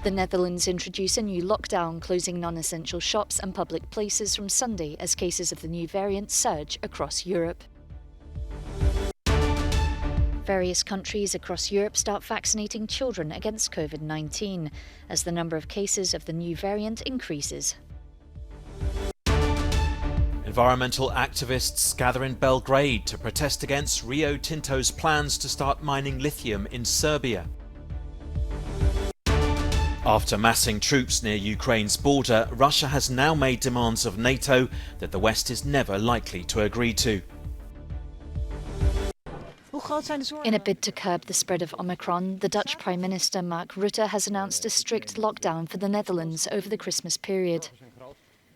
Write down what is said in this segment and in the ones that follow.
The Netherlands introduced a new lockdown, closing non-essential shops and public places from Sunday as cases of the new variant surge across Europe. Various countries across Europe start vaccinating children against COVID-19 as the number of cases of the new variant increases. Environmental activists gather in Belgrade to protest against Rio Tinto's plans to start mining lithium in Serbia. After massing troops near Ukraine's border, Russia has now made demands of NATO that the West is never likely to agree to. In a bid to curb the spread of Omicron, the Dutch Prime Minister Mark Rutte has announced a strict lockdown for the Netherlands over the Christmas period.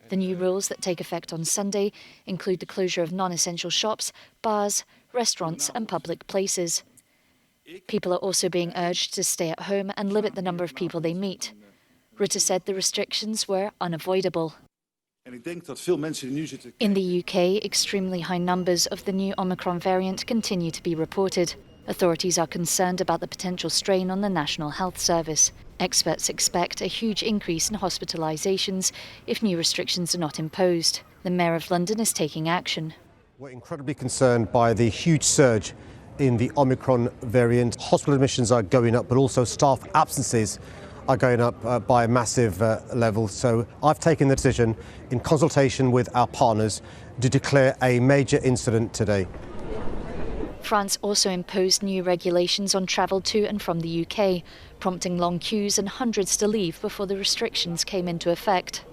The new rules that take effect on Sunday include the closure of non-essential shops, bars, restaurants and public places. People are also being urged to stay at home and limit the number of people they meet. Rutte said the restrictions were unavoidable. In the UK, extremely high numbers of the new Omicron variant continue to be reported. Authorities are concerned about the potential strain on the National Health Service. Experts expect a huge increase in hospitalisations if new restrictions are not imposed. The Mayor of London is taking action. We're incredibly concerned by the huge surge in the Omicron variant. Hospital admissions are going up, but also staff absences are going up by a massive level. So I've taken the decision, in consultation with our partners, to declare a major incident today. France also imposed new regulations on travel to and from the UK, prompting long queues and hundreds to leave before the restrictions came into effect.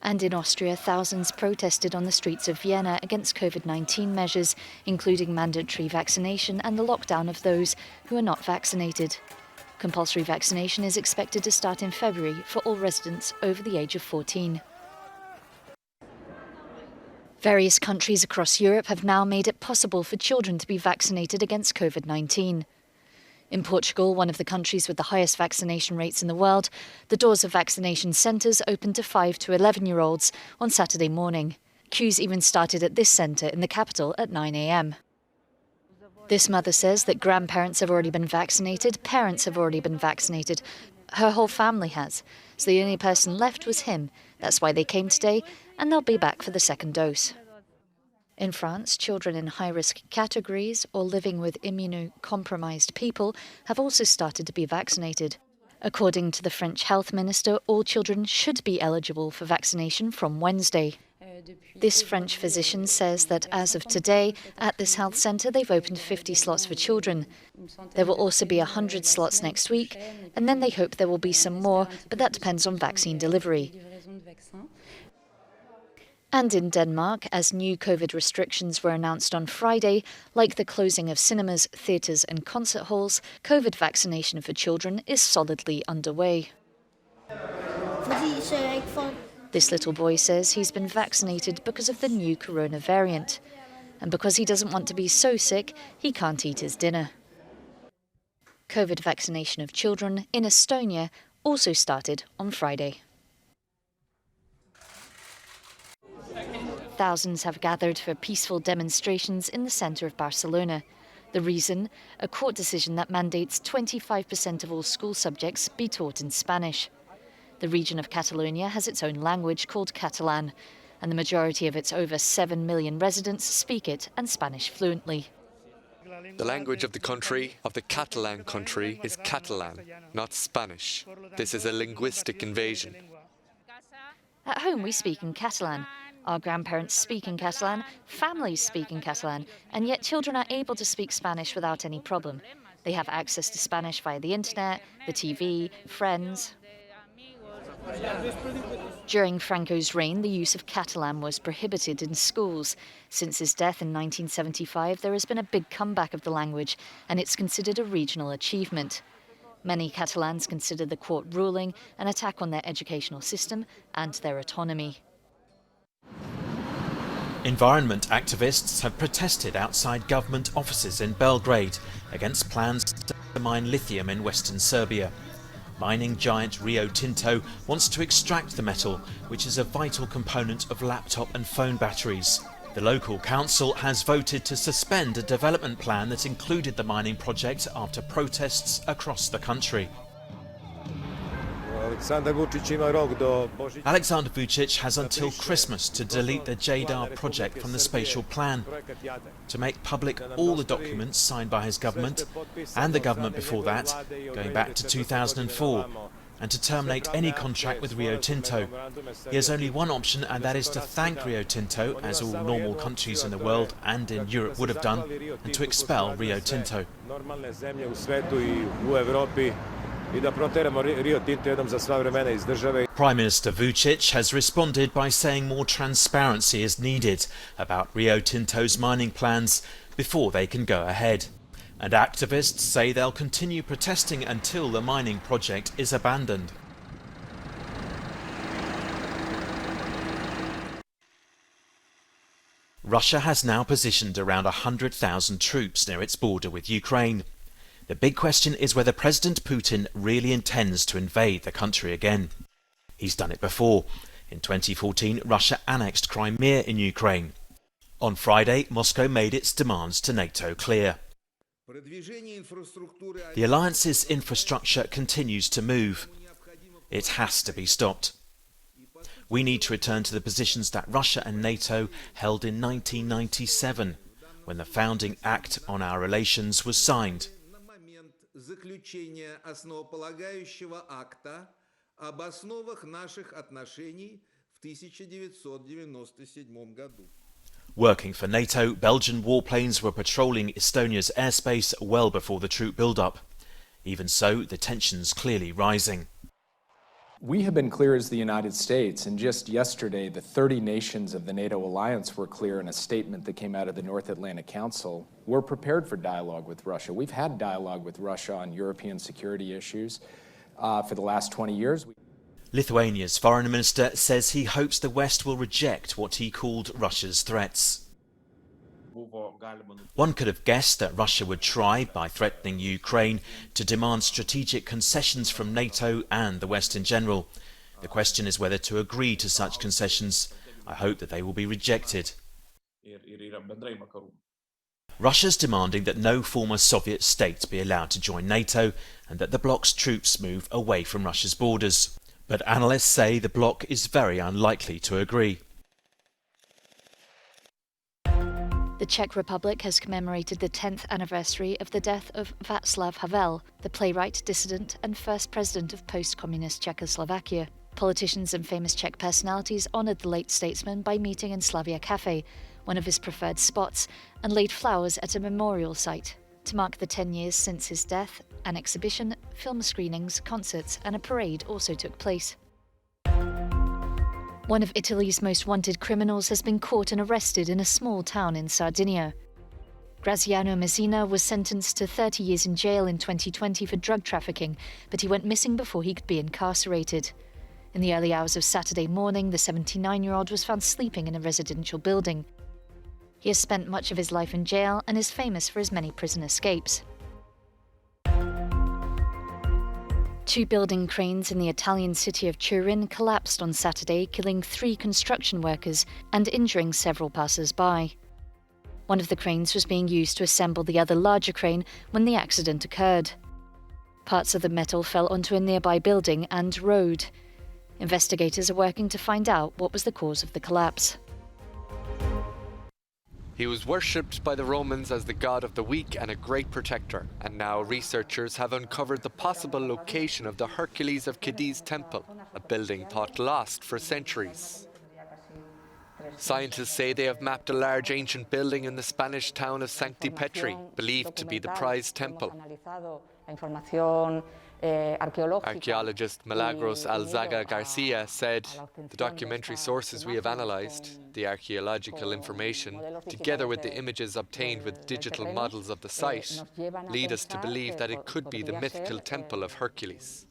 And in Austria, thousands protested on the streets of Vienna against COVID-19 measures, including mandatory vaccination and the lockdown of those who are not vaccinated. Compulsory vaccination is expected to start in February for all residents over the age of 14. Various countries across Europe have now made it possible for children to be vaccinated against COVID-19. In Portugal, one of the countries with the highest vaccination rates in the world, the doors of vaccination centres opened to 5 to 11-year-olds on Saturday morning. Queues even started at this centre in the capital at 9 a.m. This mother says that grandparents have already been vaccinated, parents have already been vaccinated. Her whole family has. So the only person left was him. That's why they came today, and they'll be back for the second dose. In France, children in high-risk categories or living with immunocompromised people have also started to be vaccinated. According to the French health minister, all children should be eligible for vaccination from Wednesday. This French physician says that as of today, at this health centre, they've opened 50 slots for children. There will also be 100 slots next week, and then they hope there will be some more, but that depends on vaccine delivery. And in Denmark, as new COVID restrictions were announced on Friday, like the closing of cinemas, theatres and concert halls, COVID vaccination for children is solidly underway. This little boy says he's been vaccinated because of the new corona variant. And because he doesn't want to be so sick, he can't eat his dinner. COVID vaccination of children in Estonia also started on Friday. Thousands have gathered for peaceful demonstrations in the centre of Barcelona. The reason? A court decision that mandates 25% of all school subjects be taught in Spanish. The region of Catalonia has its own language called Catalan, and the majority of its over 7 million residents speak it and Spanish fluently. The language of the country, of the Catalan country, is Catalan, not Spanish. This is a linguistic invasion. At home we speak in Catalan. Our grandparents speak in Catalan, families speak in Catalan, and yet children are able to speak Spanish without any problem. They have access to Spanish via the internet, the TV, friends. During Franco's reign, the use of Catalan was prohibited in schools. Since his death in 1975, there has been a big comeback of the language, and it's considered a regional achievement. Many Catalans consider the court ruling an attack on their educational system and their autonomy. Environment activists have protested outside government offices in Belgrade against plans to mine lithium in western Serbia. Mining giant Rio Tinto wants to extract the metal, which is a vital component of laptop and phone batteries. The local council has voted to suspend a development plan that included the mining project after protests across the country. Alexander Vučić has until Christmas to delete the Jadar project from the spatial plan, to make public all the documents signed by his government and the government before that, going back to 2004, and to terminate any contract with Rio Tinto. He has only one option, and that is to thank Rio Tinto, as all normal countries in the world and in Europe would have done, and to expel Rio Tinto. Prime Minister Vučić has responded by saying more transparency is needed about Rio Tinto's mining plans before they can go ahead. And activists say they'll continue protesting until the mining project is abandoned. Russia has now positioned around 100,000 troops near its border with Ukraine. The big question is whether President Putin really intends to invade the country again. He's done it before. In 2014, Russia annexed Crimea in Ukraine. On Friday, Moscow made its demands to NATO clear. The alliance's infrastructure continues to move. It has to be stopped. We need to return to the positions that Russia and NATO held in 1997, when the founding act on our relations was signed. Working for NATO, Belgian warplanes were patrolling Estonia's airspace well before the troop build-up. Even so, the tension's clearly rising. We have been clear as the United States, and just yesterday the 30 nations of the NATO alliance were clear in a statement that came out of the North Atlantic Council. We're prepared for dialogue with Russia. We've had dialogue with Russia on European security issues for the last 20 years. Lithuania's foreign minister says he hopes the West will reject what he called Russia's threats. One could have guessed that Russia would try, by threatening Ukraine, to demand strategic concessions from NATO and the West in general. The question is whether to agree to such concessions. I hope that they will be rejected. Russia's demanding that no former Soviet state be allowed to join NATO and that the bloc's troops move away from Russia's borders. But analysts say the bloc is very unlikely to agree. The Czech Republic has commemorated the 10th anniversary of the death of Václav Havel, the playwright, dissident and first president of post-communist Czechoslovakia. Politicians and famous Czech personalities honoured the late statesman by meeting in Slavia Cafe, one of his preferred spots, and laid flowers at a memorial site. To mark the 10 years since his death, an exhibition, film screenings, concerts and a parade also took place. One of Italy's most wanted criminals has been caught and arrested in a small town in Sardinia. Graziano Messina was sentenced to 30 years in jail in 2020 for drug trafficking, but he went missing before he could be incarcerated. In the early hours of Saturday morning, the 79-year-old was found sleeping in a residential building. He has spent much of his life in jail and is famous for his many prison escapes. 2 building cranes in the Italian city of Turin collapsed on Saturday, killing 3 construction workers and injuring several passers-by. One of the cranes was being used to assemble the other larger crane when the accident occurred. Parts of the metal fell onto a nearby building and road. Investigators are working to find out what was the cause of the collapse. He was worshipped by the Romans as the god of the weak and a great protector, and now researchers have uncovered the possible location of the Hercules of Cadiz temple, a building thought lost for centuries. Scientists say they have mapped a large ancient building in the Spanish town of Sancti Petri, believed to be the prized temple. Archeologist Milagros Alzaga Garcia said, "The documentary sources we have analysed, the archaeological information, together with the images obtained with digital models of the site, lead us to believe that it could be the mythical temple of Hercules."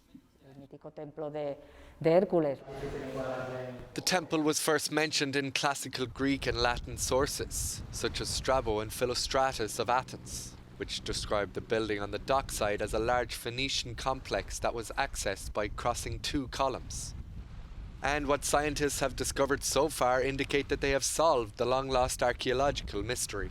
The temple was first mentioned in classical Greek and Latin sources, such as Strabo and Philostratus of Athens, which described the building on the dockside as a large Phoenician complex that was accessed by crossing 2 columns. And what scientists have discovered so far indicate that they have solved the long-lost archaeological mystery.